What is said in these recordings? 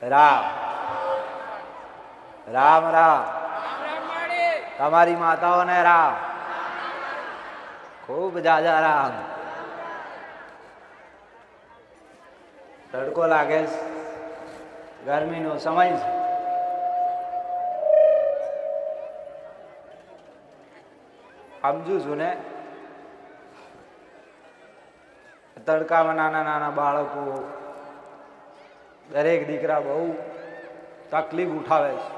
રામ રામ રામ. તમારી માતાઓને રામ. ખૂબ જાજા રામ. તડકો લાગે છે, ગરમીનો સમય છે. સમજુ છું ને, તડકામાં નાના નાના બાળકો, દરેક દીકરા બહુ તકલીફ ઉઠાવે છે,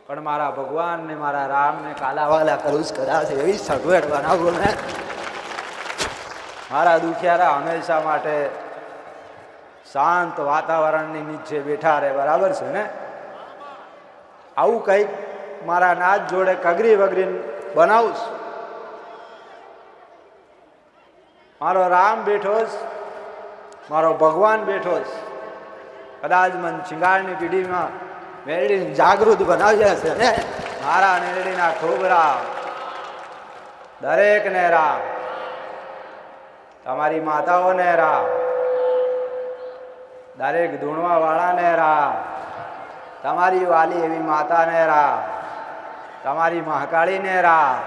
પણ મારા ભગવાન ને મારા રામ ને કાલાવાલા કરું જ કદાચ એવી સગવડ બનાવો ને, મારા દુખિયારા હંમેશા માટે શાંત વાતાવરણની નીચે બેઠા રહે. બરાબર છે ને? આવું કંઈક મારા નાથ જોડે કગરી વગરી બનાવું. મારો રામ બેઠો છે, મારો ભગવાન બેઠો છે. કદાચ મન શિંગારની પીઢીમાં મેરડીને જાગૃત બનાવ્યા છે ને. મારા મેરડીના ખૂબ રામ, દરેકને રામ. તમારી માતાઓને રામ, દરેક ધૂણવા વાળાને રામ. તમારી વાલી એવી માતાને રામ, તમારી મહાકાળીને રામ.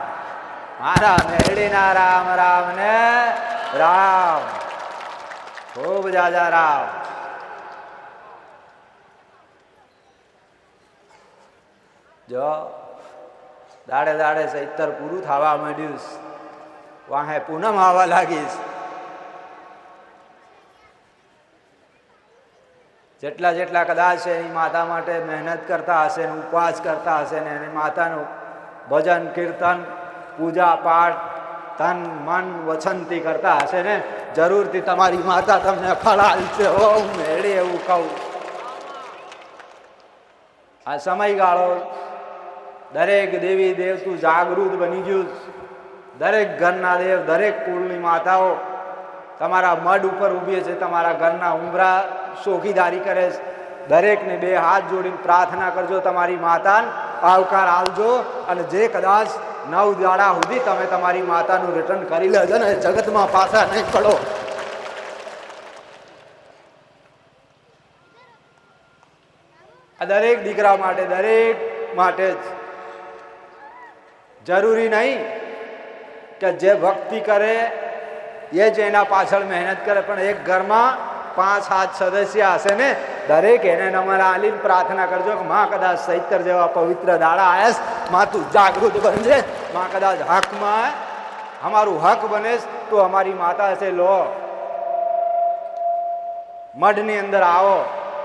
મારા મેરડીના રામ રામ ને રામ. ખૂબ જાજા રામ. જો દાડે દાડે ચૈતર પૂરું થવા માંડ્યું, વાહે પૂનમ આવવા લાગીશ. જેટલા જેટલા કદાચ એની માતા માટે મહેનત કરતા હશે ને ઉપવાસ કરતા હશે ને એની માતાનું ભજન કીર્તન પૂજા પાઠ તન મન વચનથી કરતા હશે ને, જરૂરથી તમારી માતા તમને ફળ આપશે. હો મેળી એવું કહું. આ સમયગાળો દરેક દેવી દેવતું જાગૃત બની ગયું. દરેક ઘરના દેવ, દરેક કુળની માતાઓ તમારા મઢ ઉપર ઊભી છે, તમારા ઘરના ઉંબરા ચોકીદારી કરે છે. દરેકને બે હાથ જોડીને પ્રાર્થના કરજો, તમારી માતાને આવકાર આવજો. અને જે કદાચ 9 દાડા સુધી તમે તમારી માતાનું રિટર્ન કરી લેજો ને, જગતમાં પાછા નહીં પડો. આ દરેક દીકરા માટે, દરેક માટે જ જરૂરી નહીં કે જે ભક્તિ કરે એ જ એના પાછળ મહેનત કરે, પણ એક ઘરમાં 5-7 સદસ્ય હશે ને, દરેક એને નમન આલીને પ્રાર્થના કરજો કે માં કદાચ ચૈતર જેવા પવિત્ર દાડા આવ્યા, માં તું જાગૃત બનજે. માં કદાચ હકમાં અમારું હક બને તો અમારી માતા હશે, લો મઢની અંદર આવો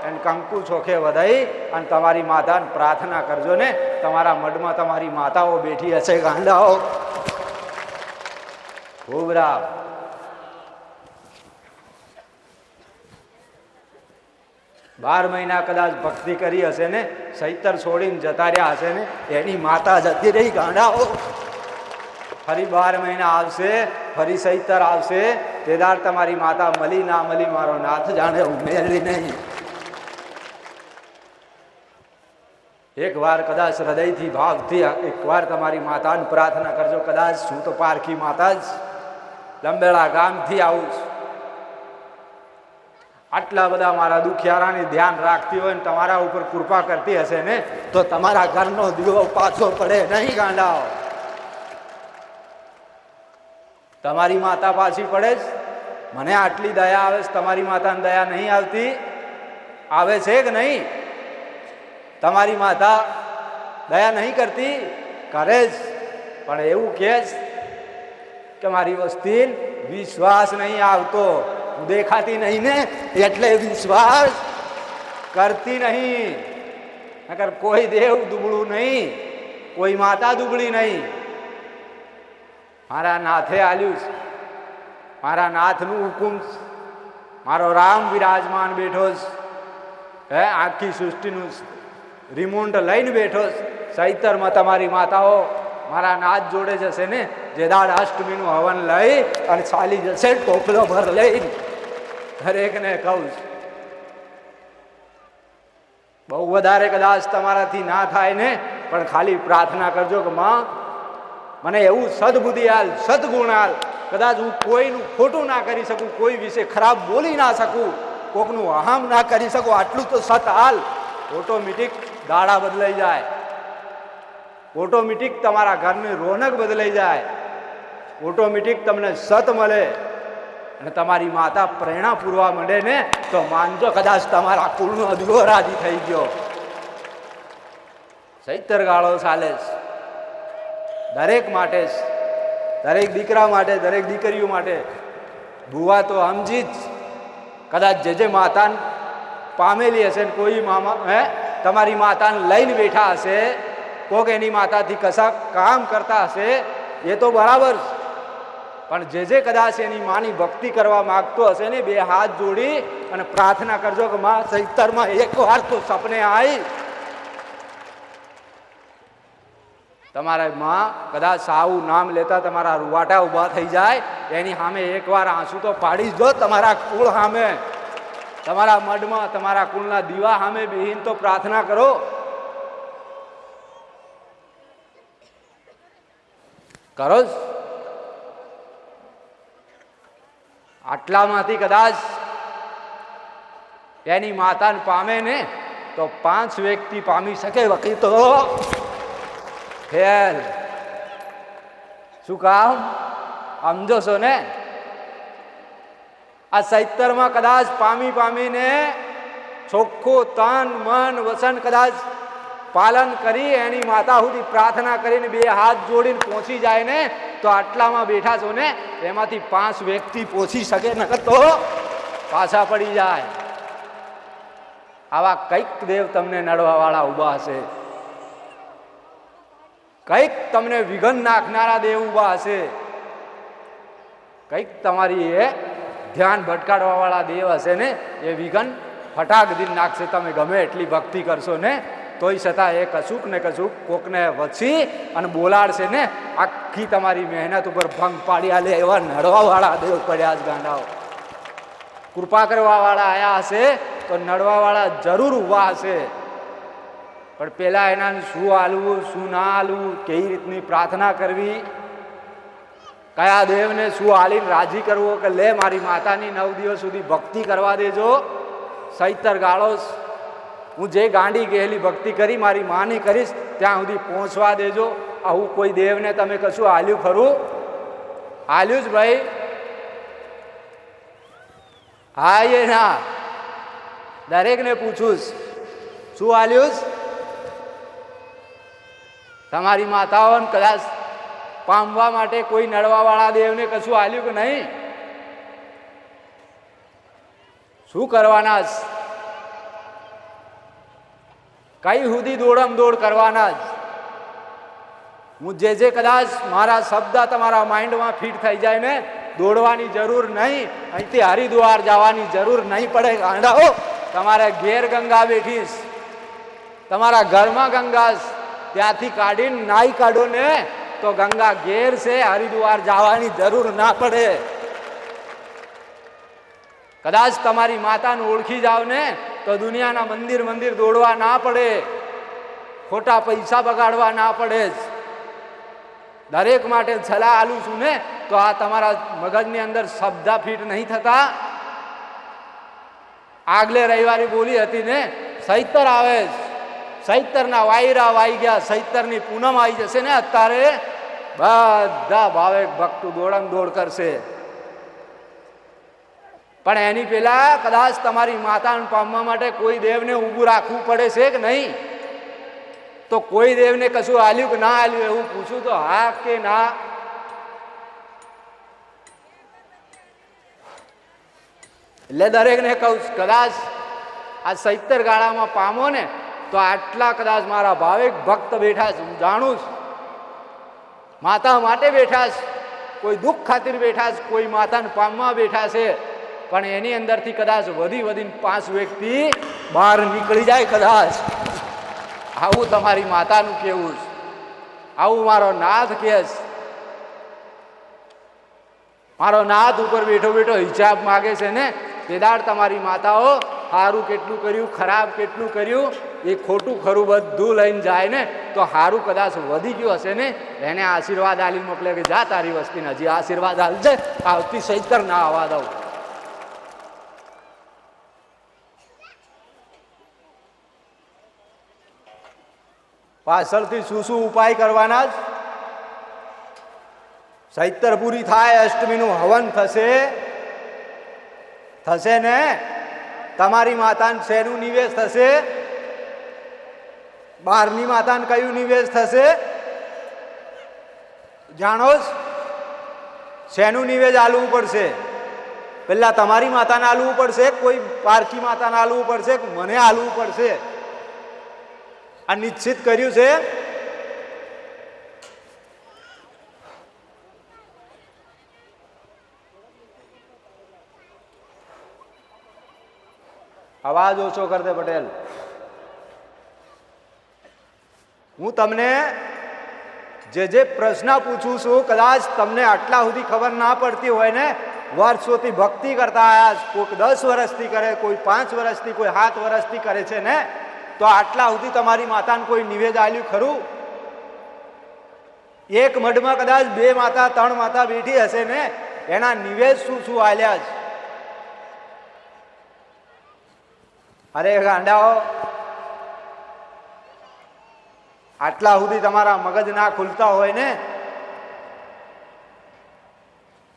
અને કંકુ ચોખે વધાઈ અને તમારી માતાને પ્રાર્થના કરજો ને. તમારા મઢમાં તમારી માતાઓ બેઠી હશે, ગાંડાઓ. ખૂબ રામ. બાર મહિના કદાચ ભક્તિ કરી હશે ને, ચૈતર છોડીને જતા રહ્યા હશે ને, એની માતા જતી રહી, ગાંડાઓ. ફરી 12 મહિના આવશે, ફરી ચૈતર આવશે, તેદાર તમારી માતા મળી ના મળી મારો નાથ જાણે. ઉમેરી નહીં. એક વાર કદાચ હૃદયથી ભાવથી એકવાર તમારી માતાને પ્રાર્થના કરજો. કદાચ હું તો પારખી માતા જ લંબેડા ગામથી આવું છું. આટલા બધા મારા દુખિયારાની ધ્યાન રાખતી હોય ને તમારા ઉપર કૃપા કરતી હશે ને, તો તમારા ઘરનો દીવો પાછો પડે નહીં, ગાંડાઓ. તમારી માતા પાછી પડે જ. મને આટલી દયા આવે છે, તમારી માતાને દયા નહીં આવતી? આવે છે કે નહીં? તમારી માતા દયા નહીં કરતી? કરે જ, પણ એવું કહે છે કે મારી વસ્તી વિશ્વાસ નહીં આવતો, દેખાતી નહીં ને એટલે વિશ્વાસ કરતી નહીં. નકર કોઈ દેવ દુબળું નહીં, કોઈ માતા દુબળી નહીં. મારા નાથે આલ્યું છે, મારા નાથનું હુકુમ છે. મારો રામ વિરાજમાન બેઠો છે, આખી સૃષ્ટિનું રિમોટ લઈને બેઠો છે. ચૈતરમાં તમારી માતાઓ મારા નાથ જોડે જશે ને, જે દાડ અષ્ટમીનું હવન લઈ અને ચાલી જશે ટોપલો ભર લઈને. દરેકને કહું છું, બહુ વધારે કદાચ તમારાથી ના થાય ને, પણ ખાલી પ્રાર્થના કરજો કે માં મને એવું સદબુદ્ધિ હાલ, સદગુણ હાલ. કદાચ હું કોઈનું ખોટું ના કરી શકું, કોઈ વિશે ખરાબ બોલી ના શકું, કોકનું અહમ ના કરી શકો, આટલું તો સત હાલ. ઓટોમેટિક દાડા બદલાઈ જાય, ઓટોમેટિક તમારા ઘરની રોનક બદલાઈ જાય, ઓટોમેટિક તમને સત મળે અને તમારી માતા પ્રેરણા પૂરવા માંડે ને તો માનજો કદાચ તમારા કુળનો અદગો રાજી થઈ ગયો. સૈતર ગાળો ચાલે દરેક માટે, દરેક દીકરા માટે, દરેક દીકરીઓ માટે. ભુવા તો સમજી જ કદાચ જે માતાને પામેલી હશે ને કોઈ મામા તમારી માતાને લઈને બેઠા હશે, કોક એની માતાથી કશા કામ કરતા હશે, એ તો બરાબર. પણ જે કદાચ એની માની ભક્તિ કરવા માંગતો હશે ને, બે હાથ જોડી અને પ્રાર્થના કરજો કે માં સૈતરમાં એક વાર તો સપને આવી. તમારા માં કદાચ સાવું નામ લેતા તમારા રૂવાટા ઊભા થઈ જાય, એની સામે એકવાર આંસુ તો પાડી જ દો. તમારા કુળ સામે, તમારા મઢમાં તમારા કુળના દીવા સામે બેહીને તો પ્રાર્થના કરો. કરો જ. આટલામાંથી કદાચ એની માતાને પામે ને તો 5 વ્યક્તિ પામી શકે. વકીલ તો ફેલ. શું કામ સમજો છો ને? આ સૈતરમાં કદાચ પામીને ચોખ્ખું તન મન વસન કદાચ પાલન કરી એની માતા સુધી પ્રાર્થના કરીને બે હાથ જોડીને પહોંચી જાય ને તો આટલામાં બેઠા છો ને એમાંથી 5 વ્યક્તિ પહોંચી શકે, નકર તો પાછા પડી જાય. આવા કઈક દેવ તમને નડવા વાળા ઉભા હશે, કઈક તમને વિઘન નાખનારા દેવ ઉભા હશે, કઈક તમારી એ ધ્યાન ભટકાડવા વાળા દેવ હશે ને એ વિઘન ફટાક દીન નાખશે. તમે ગમે એટલી ભક્તિ કરશો ને તોય છતાં એ કશુંક ને કશુંક કોકને વચી અને બોલાડશે ને, આખી તમારી મહેનત ઉપર ભંગ પાડી આલે એવા નડવા વાળા દેવ પડ્યા જ ગાંડાઓ. કૃપા કરવા વાળા આયા હશે તો નડવા વાળા જરૂર ઉભા હશે. પણ પેલા એના શું હાલવું શું ના હાલવું, કેવી રીતની પ્રાર્થના કરવી, કયા દેવને શું હાલીને રાજી કરવો કે લે મારી માતાની 9 દિવસ સુધી ભક્તિ કરવા દેજો. સૈતર ગાળો હું જે ગાંડી ગયેલી ભક્તિ કરી મારી માની કરીશ ત્યાં સુધી પહોંચવા દેજો. આવું કોઈ દેવને તમે કશું હાલ્યું ખરું? હાલ્યું જ ભાઈ? હા એ ના, દરેકને પૂછું શું હાલ્યું? તમારી માતાઓને કદાચ પામવા માટે કોઈ નડવા વાળા દેવને કશું હાલ્યું કે નહીં? શું કરવાના? કઈ સુધી દોડમ દોડ કરવાના જ. હું જે કદાચ મારા શબ્દ તમારા માઇન્ડમાં ફિટ થઈ જાય ને, દોડવાની જરૂર નહીં, અહીંથી હરિદ્વાર જવાની જરૂર નહીં પડે. ગાંડાઓ તમારે ઘેર ગંગા બેઠીશ, તમારા ઘરમાં ગંગા, ત્યાંથી કાઢીને નાઈ કાઢો ને તો ગંગા ઘેર છે, હરિદ્વાર જવાની જરૂર ના પડે. કદાચ તમારી માતાને ઓળખી જાવ ને તો દુનિયાના મંદિર દોડવા ના પડે, ખોટા પૈસા બગાડવા ના પડે. દરેક માટે સલાહ આલું છું ને તો આ તમારા મગજની અંદર શબ્દ ફિટ નહીં થતા. આગલે રવિવારે બોલી હતી ને, સૈતર આવે, સૈતરના વાયરા વાઈ ગયા, સૈતરની પૂનમ આવી જશે ને અત્યારે બધા ભાવેક ભક્તો દોડમ દોડ કરશે. પણ એની પેલા કદાચ તમારી માતાને પામવા માટે કોઈ દેવને ઊભું રાખવું પડે છે કે નહીં? તો કોઈ દેવને કશું હાલ્યું કે ના હાલ્યું એવું પૂછું તો હા કે ના? એટલે દરેકને કહું કદાચ આ સૈતર ગાળામાં પામો ને તો આટલા કદાચ મારા ભાવિક ભક્ત બેઠા છે, હું જાણું છું. માતા માટે બેઠા છે, કોઈ દુઃખ ખાतिर બેઠા છે, કોઈ માતાને પામવા બેઠા છે. પણ એની અંદરથી કદાચ વધીને 5 વ્યક્તિ બહાર નીકળી જાય કદાચ. આવું તમારી માતાનું કેવું છે, આવું મારો નાથ કહે છે. મારો નાથ ઉપર બેઠો બેઠો હિસાબ માગે છે ને, તેદાર તમારી માતાઓ સારું કેટલું કર્યું, ખરાબ કેટલું કર્યું, એ ખોટું ખરું બધું લઈને જાય ને તો સારું કદાચ વધી ગયું હશે ને એને આશીર્વાદ આલી મોકલે કે જા તારી વસ્તીને હજી આશીર્વાદ આલજે, આવતી સૈતર ના આવવા દઉં. પાછળથી શું ઉપાય કરવાના? ચૈત્ર પૂરી થાય, અષ્ટમીનું હવન થશે ને? તમારી માતાને શેનું નિવેશ થશે? બહારની માતાને કયું નિવેશ થશે જાણો? શેનું નિવેશ આલવું પડશે? પેલા તમારી માતાને આલવું પડશે, કોઈ પારકી માતાને આલવું પડશે, મને આલવું પડશે? આ નિશ્ચિત કર્યું છે. અવાજ ઓછો કર દે પટેલ. હું તમને જે પ્રશ્ન પૂછું છું, કદાચ તમને આટલા સુધી ખબર ના પડતી હોય ને, વર્ષોથી ભક્તિ કરતા આયા, કોઈ 10 વર્ષથી કરે, કોઈ 5 વર્ષથી, કોઈ 7 વર્ષથી કરે છે ને, તો આટલા સુધી તમારી માતાને કોઈ નિવેદ આલ્યું ખરું? એક મઢમાં કદાચ 2 માતા 3 માતા બેઠી હશે ને, એના નિવેદ શું આલ્યા છે? અરે ગાંડાઓ, આટલા સુધી તમારા મગજ ના ખુલતા હોય ને,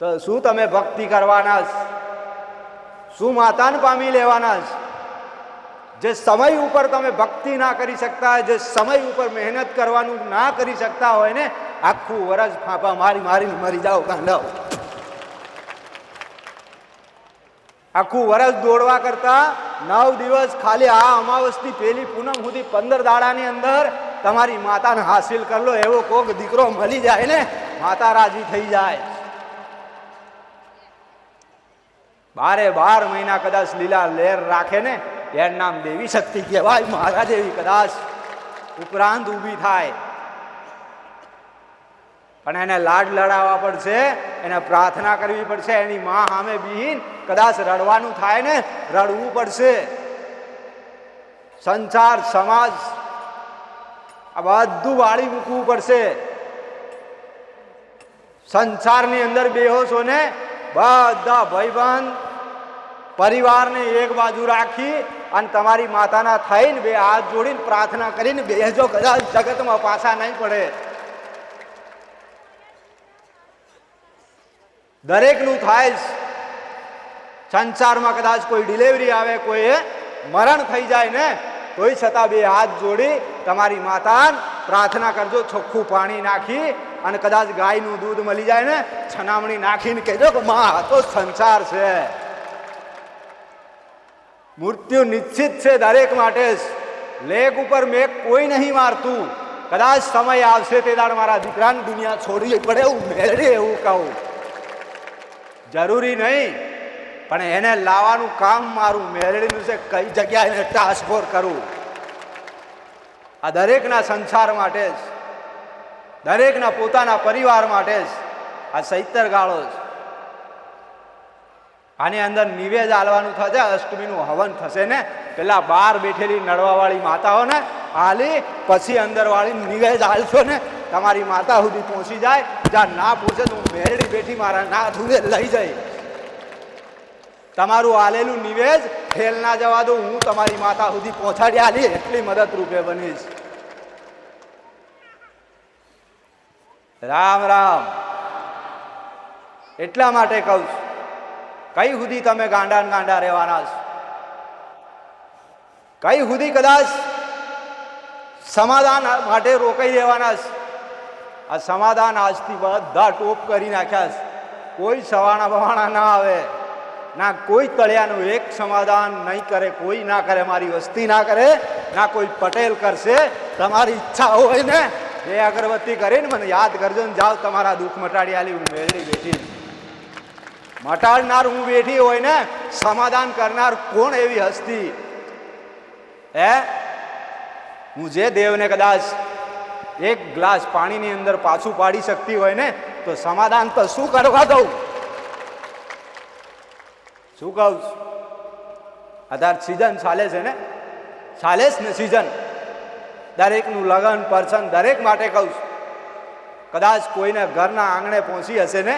તો શું તમે ભક્તિ કરવાના? શું માતાને પામી લેવાના? જે સમય ઉપર તમે ભક્તિ ના કરી શકતા, જે સમય ઉપર મહેનત કરવાનું ના કરી શકતા હોય ને, આખું વરસ ફાંફા મારી મરી જાઓ ગાંડાઓ. આખું વરસ દોડવા કરતા 9 દિવસ ખાલી આ અમાવસથી પેલી પૂનમ સુધી 15 દાડાની અંદર તમારી માતાને હાસિલ કરી લો, એવો કોક દીકરો મળી જાય ને, માતા રાજી થઈ જાય. 12 મહિના કદાચ લીલા લહેર રાખે ને, એનું નામ દેવી શક્તિ કહેવાય. મહારાજ જેવી કદાચ ઉપરાંત ઊભી થાય, પણ એને લાડ લડાવવા પડશે, એને પ્રાર્થના કરવી પડશે, એની માં સામે બીહીન કદાચ રડવાનું થાય ને, રડવું પડશે. સંસાર સમાજ આ બધું વાળી મૂકવું પડશે. સંસારની અંદર બેહોશો ને બધા ભાઈબંધ પરિવારને એક બાજુ રાખી અને તમારી માતાના થઈને 2 હાથ જોડીને પ્રાર્થના કરીને બેસજો, કદાચ જગતમાં પાછા નહીં પડે. દરેકનું થાય. સંસારમાં કદાચ કોઈ ડિલિવરી આવે, કોઈ મરણ થઈ જાય ને, તોય છતાં 2 હાથ જોડી તમારી માતાને પ્રાર્થના કરજો, ચોખ્ખું પાણી નાખી, અને કદાચ ગાયનું દૂધ મળી જાય ને, છનામણી નાખીને કહેજો કે માં આ તો સંસાર છે. મૃત્યુ નિશ્ચિત છે દરેક માટે. લેખ ઉપર મેઘ કોઈ નહીં મારતું. કદાચ સમય આવશે તે દાડ મારા દીકરાને દુનિયા છોડવી પડે, એવું મેળવી એવું કહું. જરૂરી નહીં, પણ એને લાવવાનું કામ મારું મેળવીનું છે. કઈ જગ્યાએ એને ટ્રાન્સફર કરું, આ દરેકના સંસાર માટે જ, દરેકના પોતાના પરિવાર માટે જ આ ચૈત્ર ગાળો છે. આની અંદર નિવેદ આલવાનું થશે. અષ્ટમીનું હવન થશે ને, પેલા બહાર બેઠેલી નડવાવાળી માતાઓને આલી, પછી અંદર વાળી નિવેદ આલશો ને, તમારી માતા સુધી પહોંચી જાય. જ્યાં ના પહોંચે તો મેરડી બેઠી મારા ના સુધી લઈ જાય. તમારું આલેલું નિવેદ ફેલ ના જવા દો. હું તમારી માતા સુધી પહોંચાડી આલી એટલી મદદરૂપે બનીશ. રામ રામ. એટલા માટે કહું છું, કઈ સુધી તમે ગાંડા રહેવાના છો? કઈ સુધી કદાચ સમાધાન માટે રોકાઈ રહેવાના છે? આ સમાધાન આજથી બધા ટોપ કરી નાખ્યા છે. કોઈ સવાણા બવાણા ના આવે, ના કોઈ તળિયાનું એક સમાધાન નહીં કરે, કોઈ ના કરે. મારી વસ્તી ના કરે, ના કોઈ પટેલ કરશે. તમારી ઈચ્છા હોય ને, 2 અગરબત્તી કરીને મને યાદ કરજો ને જાઓ, તમારા દુઃખ મટાડી આલી. હું મેળવી બેઠી, મટાડનાર હું બેઠી હોય ને, સમાધાન કરનાર કોણ એવી હસ્તી? હું જે દેવને કદાચ 1 ગ્લાસ પાણીની અંદર પાછું પાડી શકતી હોય ને, તો સમાધાન તો શું કરવા દઉં? શું કહું? અત્યારે સિઝન ચાલે છે ને, ચાલે જ ને સિઝન. દરેકનું લગ્ન પ્રસંગ દરેક માટે કહું છું. કદાચ કોઈને ઘરના આંગણે પહોંચી હશે ને,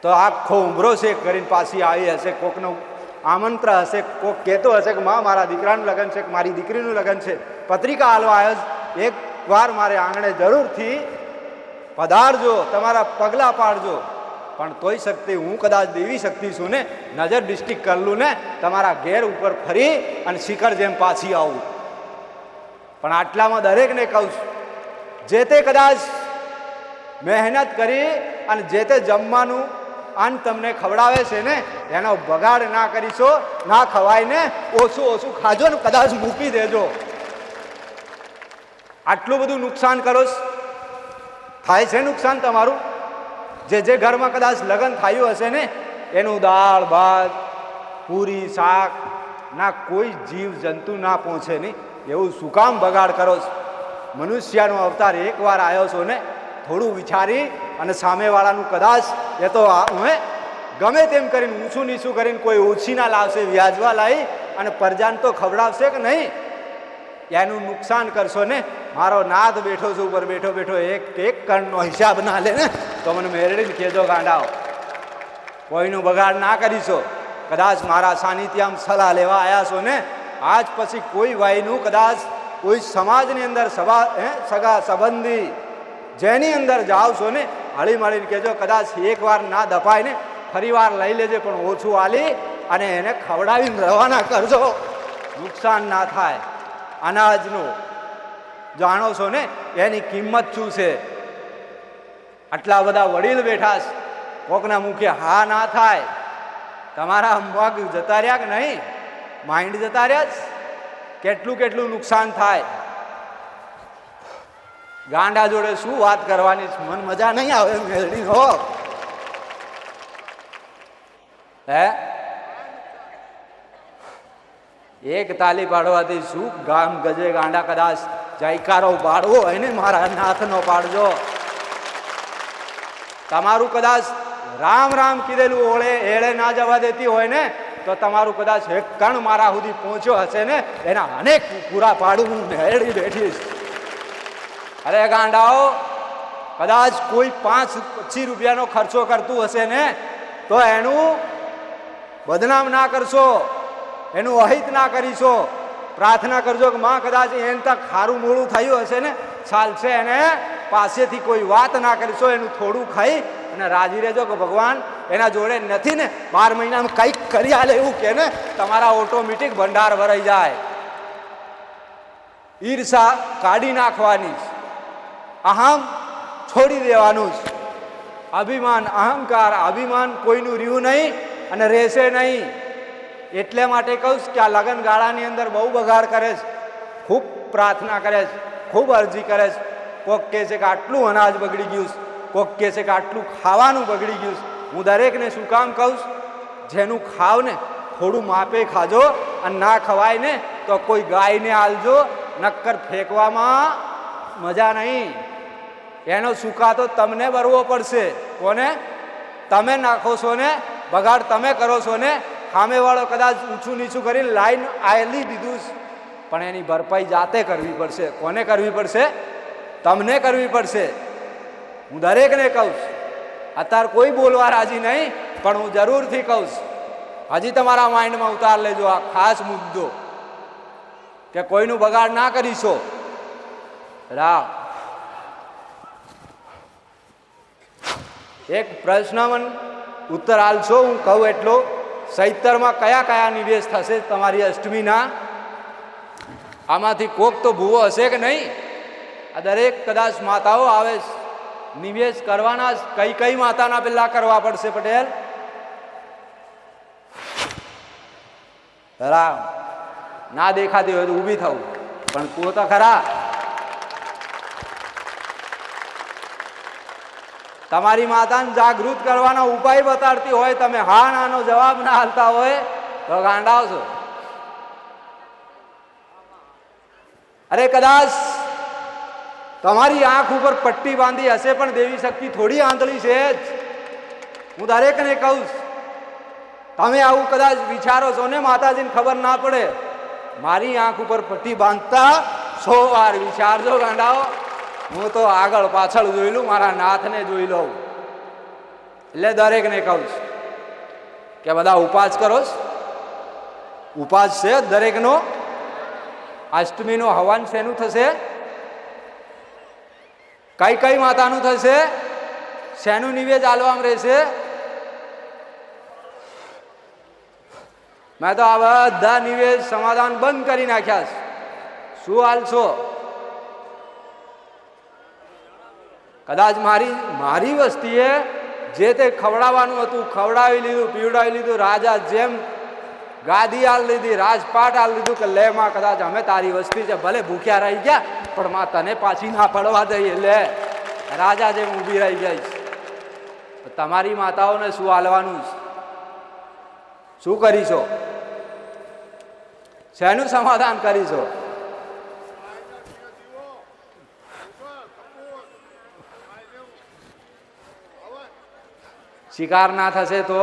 તો આખો ઉંબરો શેક કરીને પાછી આવી હશે. કોકનું આમંત્રણ હશે, કોક કહેતો હશે કે માં મારા દીકરાનું લગ્ન છે, કે મારી દીકરીનું લગ્ન છે, પત્રિકા હાલવા આવ્યો એક વાર મારે આંગણે જરૂરથી પધારજો, તમારા પગલાં પાડજો. પણ તોય શક્તિ હું કદાચ દેવી શક્તિ છું ને, નજર ડિસ્ટ્રિક્ટ કરલું ને તમારા ઘેર ઉપર ફરી અને શિખર જેમ પાછી આવું. પણ આટલામાં દરેકને કહું છું, જે તે કદાચ મહેનત કરી અને જે તે જમવાનું અન્ન તમને ખવડાવે છે ને એનો બગાડ ના કરીશો, ના ખવાય ને ઓછું ઓછું ખાજો ને કદાચ મૂકી દેજો. આટલું બધું નુકસાન કરો થાય છે નુકસાન તમારું. જે જે ઘરમાં કદાચ લગ્ન થયું હશે ને એનું દાળ ભાત પૂરી શાક ના કોઈ જીવ જંતુ ના પહોંચે નહીં, એવું શું કામ બગાડ કરો છો? મનુષ્યનો અવતાર એકવાર આવ્યો છો ને, થોડું વિચારી અને સામેવાળાનું કદાચ એ તો ગમે તેમ કરીને ઊંચું નીચું કરીને કોઈ ઓછી ના લાવશે, વ્યાજવા લાવી અને પ્રજાને તો ખવડાવશે કે નહીં? એનું નુકસાન કરશો ને. મારો નાથ બેઠો છું ઉપર બેઠો બેઠો એક એક કણનો હિસાબ ના લે ને તો મને મેળવીને કહેજો ગાંડાઓ. કોઈનું બગાડ ના કરીશો. કદાચ મારા સાનિધ્યમાં સલાહ લેવા આવ્યા છો ને, આજ પછી કોઈ વાયનું કદાચ કોઈ સમાજની અંદર સગા સંબંધી જેની અંદર જાઓ છો ને હળી મળીને કહેજો, કદાચ એકવાર ના દપાય ને ફરી વાર લઈ લેજે, પણ ઓછું આલી અને એને ખવડાવીને રવાના કરજો, નુકસાન ના થાય. અનાજનું જાણો છો ને એની કિંમત શું છે? આટલા બધા વડીલ બેઠા છે, કોકના મુખે હા ના થાય. તમારા મગ જતા રહ્યા કે નહીં? માઇન્ડ જતા રહ્યા જ. કેટલું કેટલું નુકસાન થાય. ગાંડા જોડે શું વાત કરવાની? મન મજા નહીં આવે મેળવી હો. હે એક તાલી પાડવાથી શું ગામ ગજે ગાંડા? કદાચ જયકારો પાડવો હોય ને મારા નાથનો પાડજો. તમારું કદાચ રામ રામ કીધેલું ઓળે એળે ના જવા દેતી હોય ને તો તમારું કદાચ એક કણ મારા સુધી પહોંચ્યો હશે ને એના અનેક પૂરા પાડું હું મેળવી બેઠીશ. અરે ગાંડાઓ, કદાચ કોઈ 5-25 રૂપિયાનો ખર્ચો કરતું હશે ને તો એનું બદનામ ના કરશો, એનું અહિત ના કરીશો. પ્રાર્થના કરજો કે માં કદાચ એને તક ખારું મોડું થયું હશે ને ચાલશે, એને પાસેથી કોઈ વાત ના કરીશો, એનું થોડું ખાઈ અને રાજી રહેજો કે ભગવાન એના જોડે નથી ને 12 મહિનામાં કંઈક કરી આલે એવું કે ને તમારા ઓટોમેટિક ભંડાર ભરાઈ જાય. ઈર્ષા કાઢી નાખવાની, અહમ છોડી દેવાનું જ. અભિમાન અહંકાર અભિમાન કોઈનું રહ્યું નહીં અને રહેશે નહીં. એટલે માટે કહું કે આ લગ્ન ગાળાની અંદર બહુ બગાડ કરે છે, ખૂબ પ્રાર્થના કરે છે, ખૂબ અરજી કરે છે. કોક કહે છે કે આટલું અનાજ બગડી ગયું, કોક કહે છે કે આટલું ખાવાનું બગડી ગયું. હું દરેકને શું કામ કહું? જેનું ખાવ ને થોડું માપે ખાજો, અને ના ખવાય ને તો કોઈ ગાયને આલજો, નક્કર ફેંકવામાં મજા નહીં. એનો સુકા તો તમને ભરવો પડશે. કોને? તમે નાખો છો ને, બગાડ તમે કરો છો ને. સામેવાળો કદાચ ઊંચું નીચું કરીને લાઈન આલી દીધું, પણ એની ભરપાઈ જાતે કરવી પડશે. કોને કરવી પડશે? તમને કરવી પડશે. હું દરેકને કહું, અત્યારે કોઈ બોલવા રાજી નહીં, પણ હું જરૂરથી કહું. હજી તમારા માઇન્ડમાં ઉતાર લેજો આ ખાસ મુદ્દો કે કોઈનું બગાડ ના કરીશો. રામ એક પ્રશ્નમાં ઉત્તર આલશો હું કહું એટલો. ચૈતરમાં કયા કયા નિવેશ થશે તમારી અષ્ટમીના? આમાંથી કોક તો ભૂવો હશે કે નહીં? આ દરેક કદાચ માતાઓ આવે નિવેશ કરવાના. કઈ કઈ માતાના પેલા કરવા પડશે પટેલ? રામ ના દેખાતી હોય તો ઊભી થવું, પણ તું તો ખરા. તમારી માતાને જાગૃત કરવાના ઉપાય બતાડતી હોય, તમે હા નાનો જવાબ ના હાલતા હોય તો ગાંડાવ છો. અરે કદાચ તમારી આંખ ઉપર પટ્ટી બાંધી હશે, પણ દેવી શક્તિ થોડી આંધળી છે જ. હું દરેકને કહું, તમે આવું કદાચ વિચારો છો ને માતાજીને ખબર ના પડે. મારી આંખ ઉપર પટ્ટી બાંધતા 100 વાર વિચારજો ગાંડાઓ. હું તો આગળ પાછળ જોઈ લઉં, મારા નાથને જોઈ લઉં. એટલે દરેકને કહું કે બધા ઉપાસ કરો. ઉપાસ છે દરેકનો. અષ્ટમીનો હવન શેનું થશે? કઈ કઈ માતાનું થશે? શેનું નિવેદ આલવામાં રહેશે? મેં તો આ બધા નિવેદ સમાધાન બંધ કરી નાખ્યા છે. શું હાલશો? કદાચ મારી વસ્તીએ જે તે ખવડાવવાનું હતું ખવડાવી લીધું, પીવડાવી લીધું, રાજા જેમ ગાદી આલ લીધી, રાજપાટ આલ લીધું કે લે માં કદાચ અમે તારી વસ્તી છે, ભલે ભૂખ્યા રહી ગયા પણ માં તને પાછી ના પડવા દઈએ, લે રાજા જેમ ઊભી રહી જાય છે. તમારી માતાઓને શું હાલવાનું છે? શું કરીશો? શેનું સમાધાન કરીશો? શિકાર ના થશે તો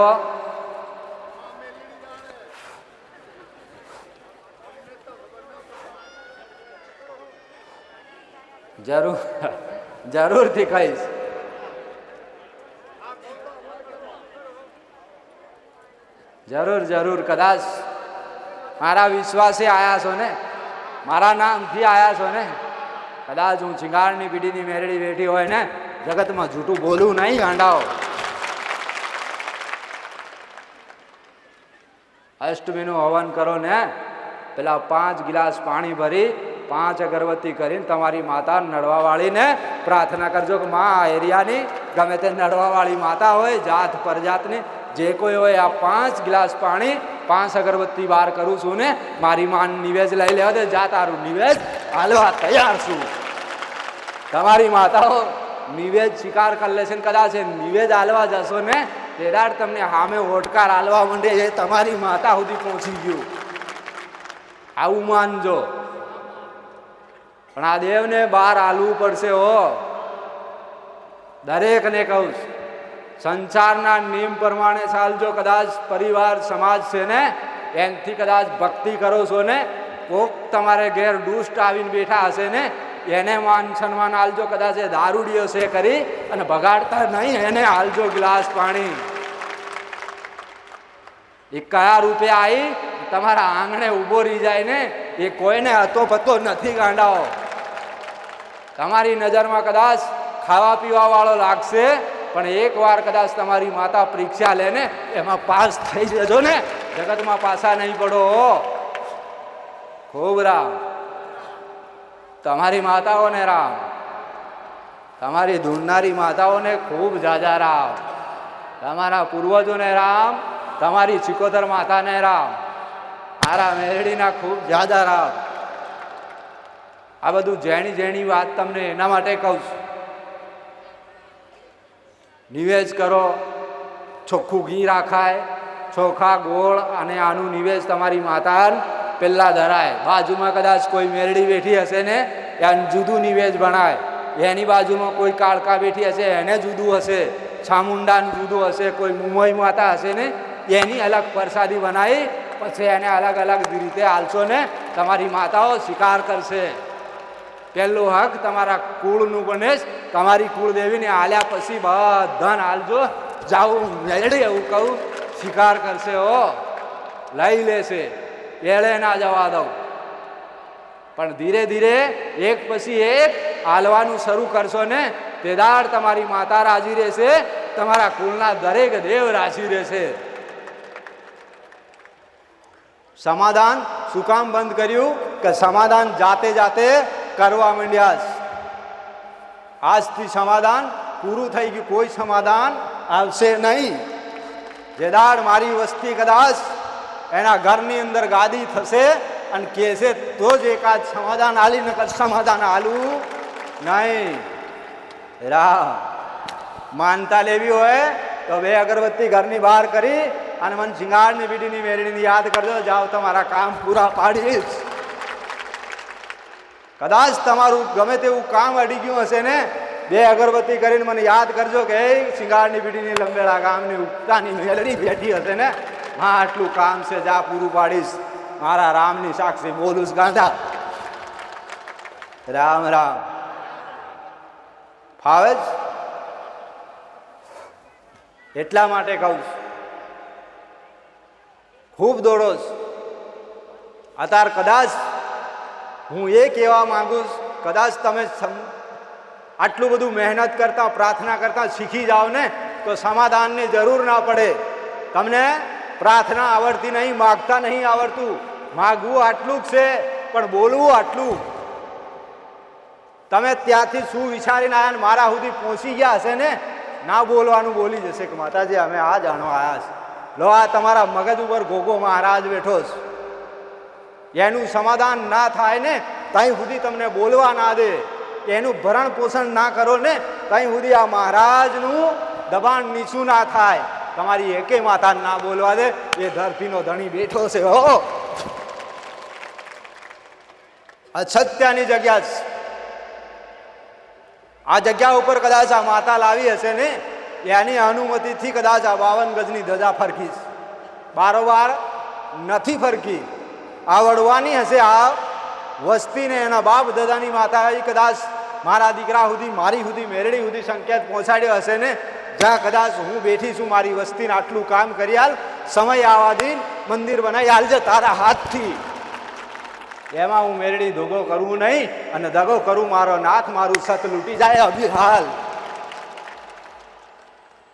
જરૂરથી કહીશ. જરૂર કદાચ મારા વિશ્વાસે આયા છો ને, મારા નામથી આયા છો ને. કદાચ હું શિંગારની પીડીની મેરડી બેઠી હોય ને, જગતમાં જૂઠું બોલું નહીં ગાંડાઓ. અષ્ટમીનું હવન કરો ને, પેલા 5 ગિલાસ પાણી ભરી 5 અગરબત્તી કરીને તમારી માતા નડવાવાળીને પ્રાર્થના કરજો કે માં આ એરિયાની ગમે તે નડવાવાળી માતા હોય, જાત પરજાતની જે કોઈ હોય, આ 5 ગિલાસ પાણી 5 અગરબત્તી બહાર કરું છું ને, મારી માન નિવેદ લઈ લેવા દે, જા તારું નિવેદ હાલવા તૈયાર છું. તમારી માતાઓ નિવેદ સ્વીકાર કરી લેશે ને કદાચ નિવેદ હાલવા જશો ને તેદાર તમને સામે ઓટકાર હાલવા માંડે, એ તમારી માતા સુધી પહોંચી ગયું. આવું માનજો. પણ આ દેવને બહાર હાલવું પડશે હો. દરેકને કહું છું, સંસારના નિયમ પ્રમાણે ચાલજો. કદાચ પરિવાર સમાજ છે ને એનાથી કદાચ ભક્તિ કરો છો ને, કોક તમારે ઘેર દુષ્ટ આવીને બેઠા હશે ને એને માન સન્માન હાલજો. કદાચ એ દારૂડીઓ છે કરી અને બગાડતા નહીં, એને હાલજો ગ્લાસ પાણી. એ કયા રૂપે આવી તમારા આંગણે ઊભો રહી જાય ને, એ કોઈને હતો પતો નથી ગાંડાઓ. તમારી નજરમાં કદાચ ખાવા પીવા વાળો લાગશે, પણ એકવાર કદાચ તમારી માતા પરીક્ષા લે ને, એમાં પાસ થઈ જજો ને, જગતમાં પાછા નહીં પડો. ખૂબ રામ. તમારી માતાઓને રામ, તમારી ધૂળનારી માતાઓને ખૂબ જાજા રામ, તમારા પૂર્વજોને રામ, તમારી ચિકોતર માતાને રામ, મારા મેરડીના ખૂબ જાજા રામ. આ બધું જેણી વાત તમને એના માટે કહું છું. નિવેદ કરો, ચોખ્ખું ઘી રાખાય, ચોખા ગોળ અને આનું નિવેદ તમારી માતા પેલા ધરાય. બાજુમાં કદાચ કોઈ મેરડી બેઠી હશે ને એને જુદું નિવેદ બનાય, એની બાજુમાં કોઈ કાળકા બેઠી હશે એને જુદું હશે, ચામુંડાનું જુદું હશે, કોઈ મુંબઈ માતા હશે ને એની અલગ પ્રસાદી બનાવી, પછી એને અલગ અલગ રીતે હાલશો ને તમારી માતાઓ સ્વીકાર કરશે. પહેલું હક તમારા કુળનું બને, તમારી કુળદેવીને હાલ્યા પછી બધાને હાલજો. જાઉં મેળડી એવું કહું, સ્વીકાર કરશે હો, લઈ લેશે, એળે ના જવા દઉં. પણ ધીરે ધીરે એક પછી એક હાલવાનું શરૂ કરશો ને તેદાર તમારી માતા રાજી રહેશે, તમારા કુળના દરેક દેવ રાજી રહેશે. સમાધાન શું કામ બંધ કર્યું? કે સમાધાન જાતે જાતે કરવા માંડ્યા. આજથી સમાધાન પૂરું થઈ ગયું, કોઈ સમાધાન આવશે નહીં. જે દાડ મારી વસ્તી કદાચ એના ઘરની અંદર ગાદી થશે અને કહેશે તો જ એકાદ સમાધાન હાલી, નકર સમાધાન હાલવું નહીં. રા માનતા લેવી હોય તો 2 અગરબત્તી ઘરની બહાર કરી અને મને શિંગારની બીડીની મેરડીની યાદ કરજો. જાઓ, તમારા કામ પૂરા પાડીશ. કદાચ તમારું ગમે તેવું કામ અડી ગયું હશે ને, 2 અગરબત્તી કરીને મને યાદ કરજો કે શિંગારની બીડીની લંબેડા ગામની ઉપતાની મેલડી બેઠી હશે ને, હા આટલું કામ છે, જા પૂરું પાડીશ. મારા રામની સાક્ષી બોલું ગાંધા. રામ રામ. ફાવે જ એટલા માટે કહું છું, ખૂબ દોડો છું. અત્યારે કદાચ હું એ કહેવા માંગુ છું, કદાચ તમે આટલું બધું મહેનત કરતા પ્રાર્થના કરતા શીખી જાઓ ને તો સમાધાનની જરૂર ના પડે. તમને પ્રાર્થના આવડતી નહીં, માગતા નહીં આવડતું, માગવું આટલું જ છે પણ બોલવું આટલું. તમે ત્યાંથી શું વિચારીને આવ્યા ને મારા સુધી પહોંચી ગયા હશે ને, ના બોલવાનું બોલી જશે કે માતાજી અમે આ જાણવા આવ્યા છે. લો આ તમારા મગજ ઉપર ગોગો મહારાજ બેઠો છે, એનું સમાધાન ના થાય ને ત્યાં સુધી તમને બોલવા ના દે, એનું ભરણ પોષણ ના કરો ને ત્યાં સુધી આ મહારાજનું દબાણ નીચું ના થાય. તમારી એકે માતા ના બોલવા દે, એ ધરતીનો ધણી બેઠો છે. હો અસત્યની જગ્યા છે. આ જગ્યા ઉપર કદાચ આ માતા લાવી હશે ને એની અનુમતિથી કદાચ આ 52 ગજની ધજા ફરકી છે, બારોબાર નથી ફરકી. આવડવાની હશે આ વસ્તીને એના બાપ દાદાની માતા કદાચ મારા દીકરા સુધી, મારી સુધી, મેરડી સુધી સંકેત પહોંચાડ્યો હશે ને, જ્યાં કદાચ હું બેઠી છું મારી વસ્તીને આટલું કામ કરી હાલ, સમય આવા દી મંદિર બનાવી હાલજે તારા હાથથી. એમાં હું મેરડી ધોગો કરવું નહીં, અને દગો કરું મારો નાથ મારું સત લૂંટી જાય અભી હાલ.